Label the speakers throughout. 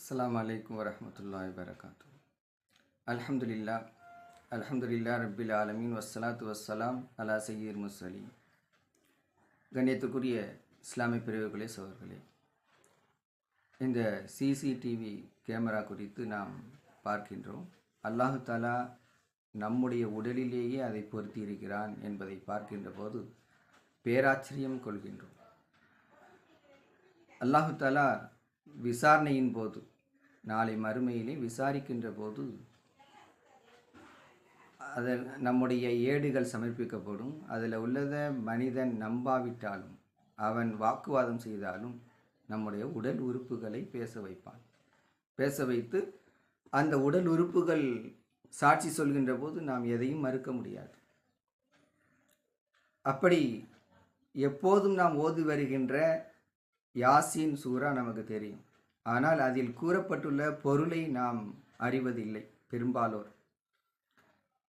Speaker 1: அஸ்ஸலாமு அலைக்கும் வரஹ்மத்துல்லாஹி வபரகாத்து. அல்ஹம்துலில்லாஹ் ரப்பில் ஆலமீன் வஸ்ஸலாத்து வஸ்ஸலாம் அலா சய்யிதில் முர்சலீன். கண்ணியத்துக்குரிய இஸ்லாமிய பிரிவுகளே சகோதரர்களே, இந்த சிசிடிவி கேமரா குறித்து நாம் பார்க்கின்றோம். அல்லாஹு தஆலா நம்முடைய உடலிலேயே அதை பொருத்தி இருக்கிறான் என்பதை பார்க்கின்ற போது பேராச்சரியம் கொள்கின்றோம். அல்லாஹு தஆலா விசாரணையின் போது, நாளை மறுமையிலே விசாரிக்கின்ற போது அதில் நம்முடைய ஏடுகள் சமர்ப்பிக்கப்படும். அதில் உள்ளதை மனிதன் நம்பாவிட்டாலும், அவன் வாக்குவாதம் செய்தாலும் நம்முடைய உடல் உறுப்புகளை பேச வைப்பான். பேச வைத்து அந்த உடல் உறுப்புகள் சாட்சி சொல்கின்ற போது நாம் எதையும் மறுக்க முடியாது. அப்படி எப்போதும் நாம் ஓதி வருகின்ற யாசீன் சூரா நமக்கு தெரியும். ஆனால் அதில் கூறப்பட்டுள்ள பொருளை நாம் அறிவதில்லை பெரும்பாலோர்.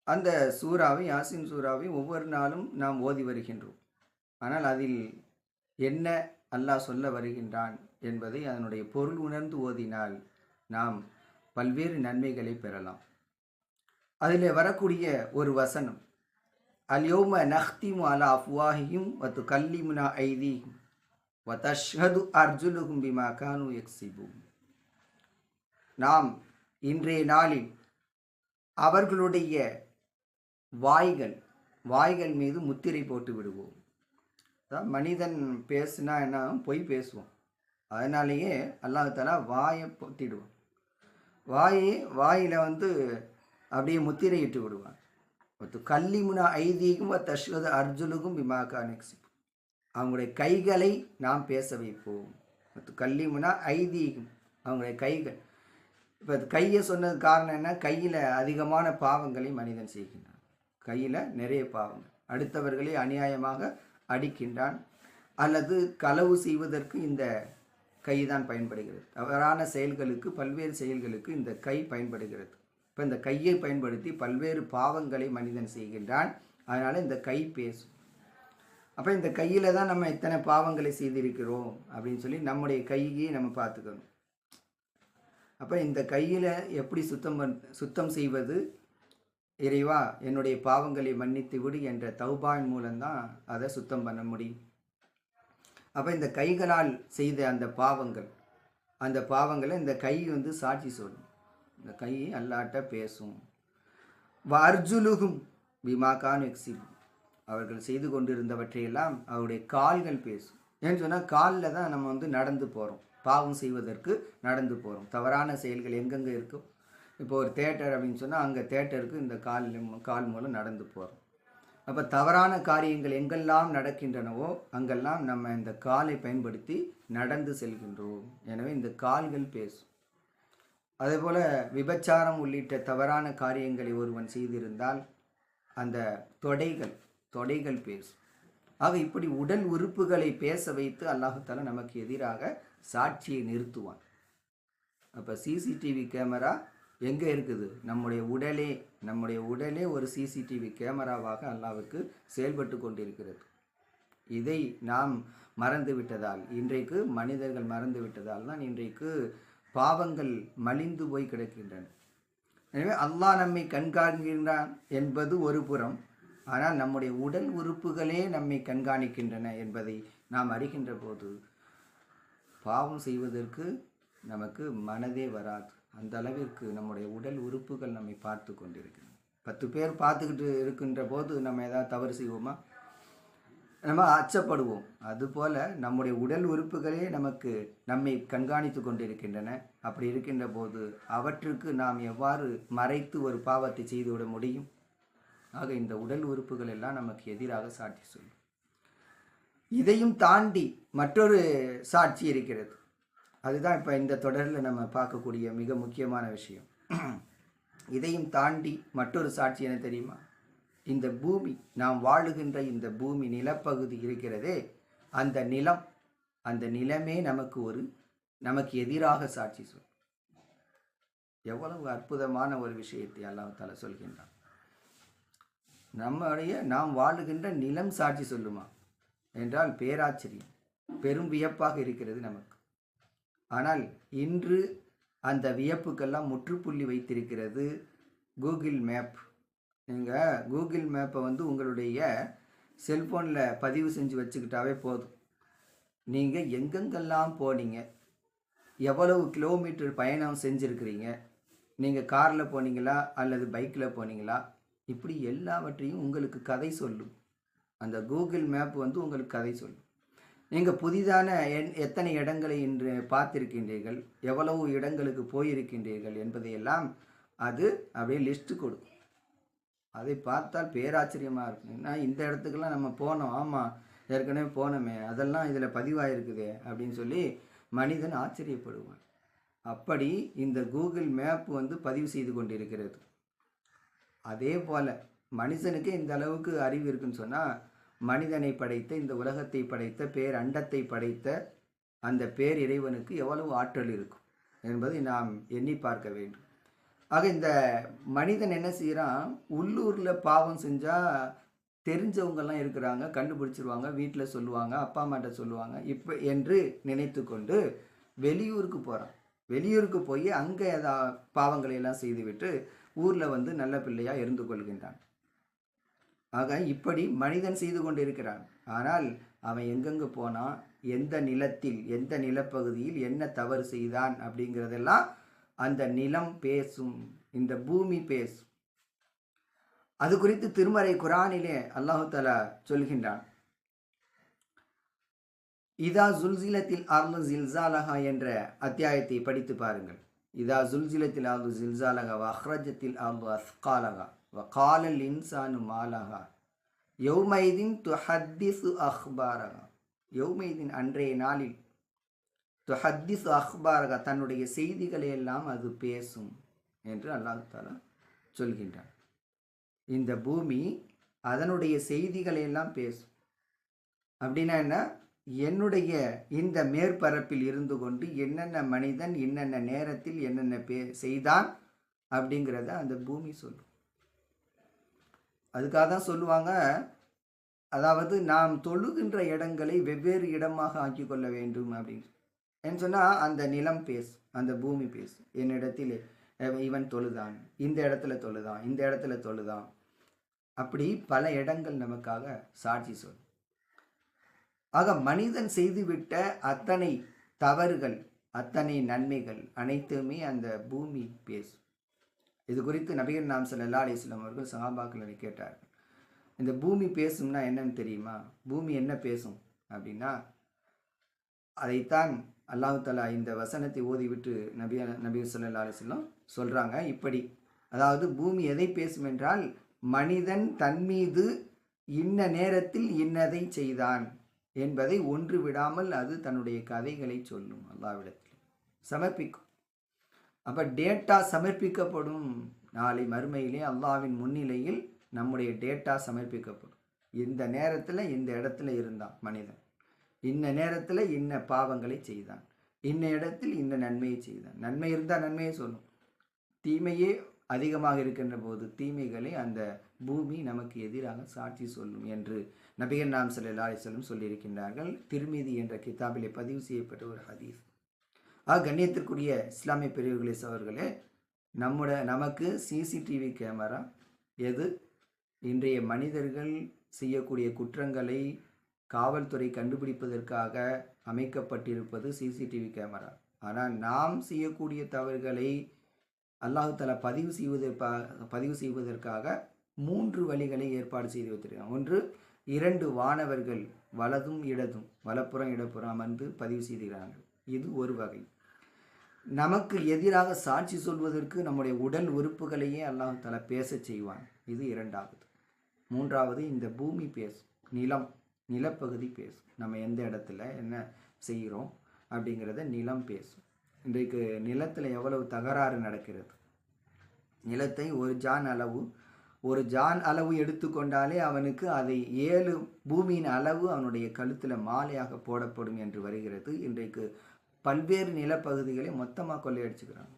Speaker 1: அந்த சூறாவை, யாசீன் சூறாவை ஒவ்வொரு நாளும் நாம் ஓதி வருகின்றோம். ஆனால் அதில் என்ன அல்லாஹ் சொல்ல வருகின்றான் என்பதை அதனுடைய பொருள் உணர்ந்து ஓதினால் நாம் பல்வேறு நன்மைகளை பெறலாம். அதில் வரக்கூடிய ஒரு வசனம், அல்யௌம நஹ்திமு அலா அஃப்வாஹிஹிம் வ துகல்லிமுனா ஐதீஹிம் வ தஷ்ஹது அர்ஜுலுஹும் பிமா கானூ யக்ஸிபூன். நாம் இன்றைய நாளில் அவர்களுடைய வாய்கள் மீது முத்திரை போட்டு விடுவோம். அதான் மனிதன் பேசுனா என்ன, பொய் பேசுவோம். அதனாலேயே அல்லாஹ் தஆலா வாயை பொத்திடுவோம். வாயில் அப்படியே முத்திரையிட்டு விடுவான். கல்லிமுனா ஐதீகும் தஷ்வது அர்ஜுலுகும் பிமாகா நெக்ஸிப். அவங்களுடைய கைகளை நாம் பேச வைப்போம். கல்லிமுனா ஐதீகும், அவங்களுடைய கைகள். இப்போ கையை சொன்னது காரணம் என்ன? கையில் அதிகமான பாவங்களை மனிதன் செய்கின்றான். கையில் நிறைய பாவங்கள். அடுத்தவர்களை அநியாயமாக அடிக்கின்றான், அல்லது களவு செய்வதற்கு இந்த கைதான் பயன்படுகிறது. தவறான செயல்களுக்கு, பல்வேறு செயல்களுக்கு இந்த கை பயன்படுகிறது. இப்போ இந்த கையை பயன்படுத்தி பல்வேறு பாவங்களை மனிதன் செய்கின்றான். அதனால் இந்த கை பேசும். அப்போ இந்த கையில் தான் நம்ம எத்தனை பாவங்களை செய்திருக்கிறோம் அப்படின்னு சொல்லி நம்முடைய கையை நம்ம பார்த்துக்கணும். அப்போ இந்த கையில் எப்படி சுத்தம் செய்வது? இறைவா, என்னுடைய பாவங்களை மன்னித்து விடு என்ற தௌபாவின் மூலம்தான் அதை சுத்தம் பண்ண முடியும். அப்போ இந்த கைகளால் செய்த அந்த பாவங்களை இந்த கை சாட்சி சொல்லும். இந்த கை அல்லாட்ட பேசும். வர்ஜுலுகும் பிமாகான் எக்ஸிபு, அவர்கள் செய்து கொண்டிருந்தவற்றையெல்லாம் அவருடைய கால்கள் பேசும். ஏன்னு சொன்னால் காலில் தான் நம்ம நடந்து போகிறோம். பாவம் செய்வதற்கு நடந்து போகிறோம். தவறான செயல்கள் எங்கெங்கே இருக்கும். இப்போ ஒரு தேட்டர் அப்படின்னு சொன்னால் அங்கே தேட்டருக்கு இந்த கால் மூலம் நடந்து போகிறோம். அப்போ தவறான காரியங்கள் எங்கெல்லாம் நடக்கின்றனவோ அங்கெல்லாம் நம்ம இந்த காலை பயன்படுத்தி நடந்து செல்கின்றோம். எனவே இந்த கால்கள் பேசும். அதே போல் விபச்சாரம் உள்ளிட்ட தவறான காரியங்களை ஒருவன் செய்திருந்தால் அந்த தொடைகள் பேசும். ஆக இப்படி உடல் உறுப்புகளை பேச வைத்து அல்லாஹ் தஆலா நமக்கு எதிராக சாட்சியை நிறுத்துவான். அப்போ சிசிடிவி கேமரா எங்கே இருக்குது? நம்முடைய உடலே ஒரு சிசிடிவி கேமராவாக அல்லாஹ்வுக்கு செயல்பட்டு கொண்டிருக்கிறது. இதை நாம் மறந்து விட்டதால், இன்றைக்கு மனிதர்கள் மறந்து விட்டதால் தான் இன்றைக்கு பாவங்கள் மலிந்து போய் கிடக்கின்றன. எனவே அல்லாஹ் நம்மை கண்காணிக்கின்றான் என்பது ஒரு புறம். ஆனால் நம்முடைய உடல் உறுப்புகளே நம்மை கண்காணிக்கின்றன என்பதை நாம் அறிகின்ற போது பாவம் செய்வதற்கு நமக்கு மனதே வராது. அந்த அளவிற்கு நம்முடைய உடல் உறுப்புகள் நம்மை பார்த்து கொண்டிருக்கிறது. 10 பேர் பார்த்துக்கிட்டு இருக்கின்ற போது நம்ம ஏதாவது தவறு செய்வோமா? நம்ம அச்சப்படுவோம். அதுபோல் நம்முடைய உடல் உறுப்புகளே நம்மை கண்காணித்து கொண்டிருக்கின்றன. அப்படி இருக்கின்ற போது அவற்றுக்கு நாம் எவ்வாறு மறைத்து ஒரு பாவத்தை செய்துவிட முடியும்? ஆக இந்த உடல் உறுப்புகள் எல்லாம் நமக்கு எதிராக சாட்சி சொல்லும். இதையும் தாண்டி மற்றொரு சாட்சி இருக்கிறது. அதுதான் இப்போ இந்த தொடரில் நம்ம பார்க்கக்கூடிய மிக முக்கியமான விஷயம். இதையும் தாண்டி மற்றொரு சாட்சி என்ன தெரியுமா? இந்த பூமி, நாம் வாழுகின்ற இந்த பூமி நிலப்பகுதி இருக்கிறதே, அந்த நிலமே நமக்கு எதிராக சாட்சி சொல்லும். எவ்வளவு அற்புதமான ஒரு விஷயத்தை அல்லாஹ் தஆலா சொல்கின்றான். நாம் வாழுகின்ற நிலம் சாட்சி சொல்லுமா என்றால் பேராச்சரியம், பெரும் வியப்பாக இருக்கிறது நமக்கு. ஆனால் இன்று அந்த வியப்புக்கெல்லாம் முற்றுப்புள்ளி வைத்திருக்கிறது கூகுள் மேப். நீங்கள் கூகுள் மேப்பை வந்து உங்களுடைய செல்ஃபோனில் பதிவு செஞ்சு வச்சுக்கிட்டாவே போதும். நீங்கள் எங்கெங்கெல்லாம் போனீங்க, எவ்வளவு கிலோமீட்டர் பயணம் செஞ்சுருக்கிறீங்க, நீங்கள் காரில் போனீங்களா அல்லது பைக்கில் போனீங்களா, இப்படி எல்லாவற்றையும் உங்களுக்கு கதை சொல்லும். அந்த கூகுள் மேப் வந்து உங்களுக்கு கதை சொல்லும். நீங்கள் புதிதான எத்தனை இடங்களை இன்று பார்த்திருக்கின்றீர்கள், எவ்வளவு இடங்களுக்கு போயிருக்கின்றீர்கள் என்பதையெல்லாம் அது அப்படியே லிஸ்ட்டு கொடுக்கும். அதை பார்த்தால் பேராச்சரியமாக இருக்கும். ஏன்னா இந்த இடத்துக்கெல்லாம் நம்ம போனோம், ஆமாம் ஏற்கனவே போனோமே, அதெல்லாம் இதில் பதிவாயிருக்குதே அப்படின்னு சொல்லி மனிதன் ஆச்சரியப்படுவான். அப்படி இந்த கூகுள் மேப் வந்து பதிவு செய்து கொண்டிருக்கிறது. அதே போல் மனுஷனுக்கு இந்த அளவுக்கு அறிவு இருக்குன்னு சொன்னால், மனிதனை படைத்த, இந்த உலகத்தை படைத்த, பேரண்டத்தை படைத்த அந்த பேர் இறைவனுக்கு எவ்வளவு ஆற்றல் இருக்கும் என்பதை நாம் எண்ணி பார்க்க வேண்டும். ஆக இந்த மனிதன் என்ன செய்கிறான், உள்ளூரில் பாவம் செஞ்சால் தெரிஞ்சவங்கெல்லாம் இருக்கிறாங்க, கண்டுபிடிச்சிருவாங்க, வீட்டில் சொல்லுவாங்க, அப்பா அம்மாட்ட சொல்லுவாங்க இப்போ என்று நினைத்து கொண்டு வெளியூருக்கு போகிறான். வெளியூருக்கு போய் அங்கே ஏதாவது பாவங்களை எல்லாம் செய்துவிட்டு ஊரில் வந்து நல்ல பிள்ளையாக இருந்து கொள்கின்றான். ஆக இப்படி மனிதன் செய்து கொண்டு இருக்கிறான். ஆனால் அவன் எங்கெங்கே போனான், எந்த நிலத்தில், எந்த நிலப்பகுதியில் என்ன தவறு செய்தான் அப்படிங்கிறதெல்லாம் அந்த நிலம் பேசும், இந்த பூமி பேசும். அது குறித்து திருமறை குரானிலே அல்லாஹு தஆலா சொல்கின்றான். இதா ஜுல்சிலத்தில் அர்லு ஜில்சாலஹா என்ற அத்தியாயத்தை படித்து பாருங்கள். இதா ஜுல்சிலத்தில் அர்லு ஜில்சாலஹா வ அஹ்ரஜத்தில் அர்லு அஸ்காலஹா வ காலல் இன்சானு மாலஹா யௌமைதின் துஹத்திசு அஹ்பாரஹா. யௌமைதின் அன்றைய நாளில், துஹத்திசு அஹ்பாரஹா தன்னுடைய செய்திகளை எல்லாம் அது பேசும் என்று அல்லாஹ் தஆலா சொல்கின்றான். இந்த பூமி அதனுடைய செய்திகளை எல்லாம் பேசும். அப்படின்னா என்ன, என்னுடைய இந்த மேற்பரப்பில் இருந்து கொண்டு என்னென்ன மனிதன் என்னென்ன நேரத்தில் என்னென்ன செய்தான் அப்படிங்கிறத அந்த பூமி சொல்லும். அதுக்காக தான் சொல்லுவாங்க, அதாவது நாம் தொழுகின்ற இடங்களை வெவ்வேறு இடமாக ஆக்கி கொள்ள வேண்டும் அப்படின்னு. ஏன்னு சொன்னால் அந்த நிலம் பேசும், அந்த பூமி பேசும். என்னிடத்தில் இவன் தொழுதான், இந்த இடத்துல தொழுதான், இந்த இடத்துல தொழுதான், அப்படி பல இடங்கள் நமக்காக சாட்சி சொல்லும். ஆக மனிதன் செய்துவிட்ட அத்தனை தவறுகள், அத்தனை நன்மைகள் அனைத்துமே அந்த பூமி பேசும். இது குறித்து நபிகள் நாயகம் ஸல்லல்லாஹு அலைஹி வஸல்லம் அவர்கள் சஹாபாக்களை கேட்டார்கள். இந்த பூமி பேசும்னா என்னன்னு தெரியுமா? பூமி என்ன பேசும் அப்படின்னா, அதைத்தான் அல்லாஹ் தஆலா இந்த வசனத்தை ஓதிவிட்டு நபி ஸல்லல்லாஹு அலைஹி வஸல்லம் சொல்கிறாங்க இப்படி. அதாவது பூமி எதை பேசும் என்றால், மனிதன் தன் மீது இன்ன நேரத்தில் இன்னதை செய்தான் என்பதை ஒன்று விடாமல் அது தன்னுடைய கதைகளை சொல்லும், அல்லாஹ்விடத்தில் சமர்ப்பிக்கும். அப்போ டேட்டா சமர்ப்பிக்கப்படும். நாளை மறுமையிலே அல்லாஹ்வின் முன்னிலையில் நம்முடைய டேட்டா சமர்ப்பிக்கப்படும். இந்த நேரத்தில் இந்த இடத்துல இருந்தான் மனிதன், இன்ன நேரத்தில் இன்ன பாவங்களை செய்தான், இன்ன இடத்தில் இன்ன நன்மையை செய்தான். நன்மை இருந்தால் நன்மையை சொல்லும், தீமையே அதிகமாக இருக்கின்ற போது தீமைகளை அந்த பூமி நமக்கு எதிராக சாட்சி சொல்லும் என்று நபிகள் நாயகம் ஸல்லல்லாஹு அலைஹி வஸல்லம் சொல்லியிருக்கின்றார்கள். திர்மிதி என்ற கிதாபிலே பதிவு செய்யப்பட்ட ஒரு ஹதீஸ். கண்ணியத்திற்குரிய இஸ்லாமிய பிரிவுகளே சகோதரர்களே, நமக்கு சிசிடிவி கேமரா எது? இன்றைய மனிதர்கள் செய்யக்கூடிய குற்றங்களை காவல்துறை கண்டுபிடிப்பதற்காக அமைக்கப்பட்டிருப்பது சிசிடிவி கேமரா. ஆனால் நாம் செய்யக்கூடிய தவறுகளை அல்லாஹ் தஆலா பதிவு செய்வதற்காக 3 வழிகளை ஏற்பாடு செய்து வைத்திருக்கிறார். ஒன்று, 2 வானவர்கள் வலதும் இடதும், வலப்புறம் இடப்புறம் அமர்ந்து பதிவு செய்கிறார்கள். இது ஒரு வகை. நமக்கு எதிராக சாட்சி சொல்வதற்கு நம்முடைய உடல் உறுப்புகளையே அல்லாஹ் தஆலா பேச செய்வான். இது 2வது. 3வது, இந்த பூமி பேசும், நிலப்பகுதி பேசும். நம்ம எந்த இடத்துல என்ன செய்கிறோம் அப்படிங்கிறத நிலம் பேசும். இன்றைக்கு நிலத்தில் எவ்வளவு தகராறு நடக்கிறது. நிலத்தை ஒரு ஜான் அளவு எடுத்துக்கொண்டாலே அவனுக்கு அதை 7 பூமியின் அளவு அவனுடைய கழுத்தில் மாலையாக போடப்படும் என்று வருகிறது. இன்றைக்கு பல்வேறு நிலப்பகுதிகளை மொத்தமாக கொள்ளையடிச்சுக்கிறாங்க,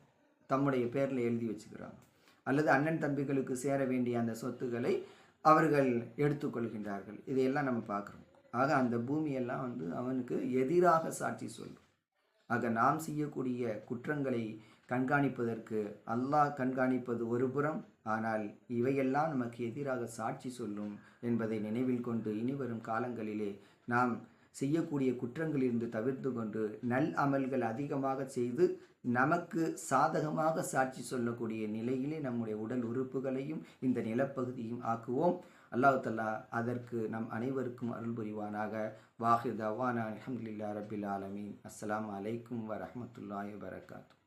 Speaker 1: தம்முடைய பேரில் எழுதி வச்சுக்கிறாங்க. அல்லது அண்ணன் தம்பிகளுக்கு சேர வேண்டிய அந்த சொத்துக்களை அவர்கள் எடுத்துக்கொள்கின்றார்கள். இதையெல்லாம் நம்ம பார்க்குறோம். ஆக அந்த பூமியெல்லாம் அவனுக்கு எதிராக சாட்சி சொல்லும். ஆக நாம் செய்யக்கூடிய குற்றங்களை கண்காணிப்பதற்கு அல்லாஹ் கண்காணிப்பது ஒரு புறம், ஆனால் இவையெல்லாம் நமக்கு எதிராக சாட்சி சொல்லும் என்பதை நினைவில் கொண்டு இனிவரும் காலங்களிலே நாம் செய்யக்கூடிய குற்றங்களிலிருந்து தவிர்த்து கொண்டு நல் அமல்கள் அதிகமாக செய்து நமக்கு சாதகமாக சாட்சி சொல்லக்கூடிய நிலையிலே நம்முடைய உடல் உறுப்புகளையும் இந்த நிலப்பகுதியும் ஆக்குவோம். அல்லாஹ் தஆலா அதற்கு நம் அனைவருக்கும் அருள் புரிவானாக. வாஹிர் தவானா அல்ஹம்துலில்லாஹி ரப்பில் ஆலமீன். அஸ்ஸலாமு அலைக்கும் வரஹ்மத்துல்லாஹி வபரகாத்துஹு.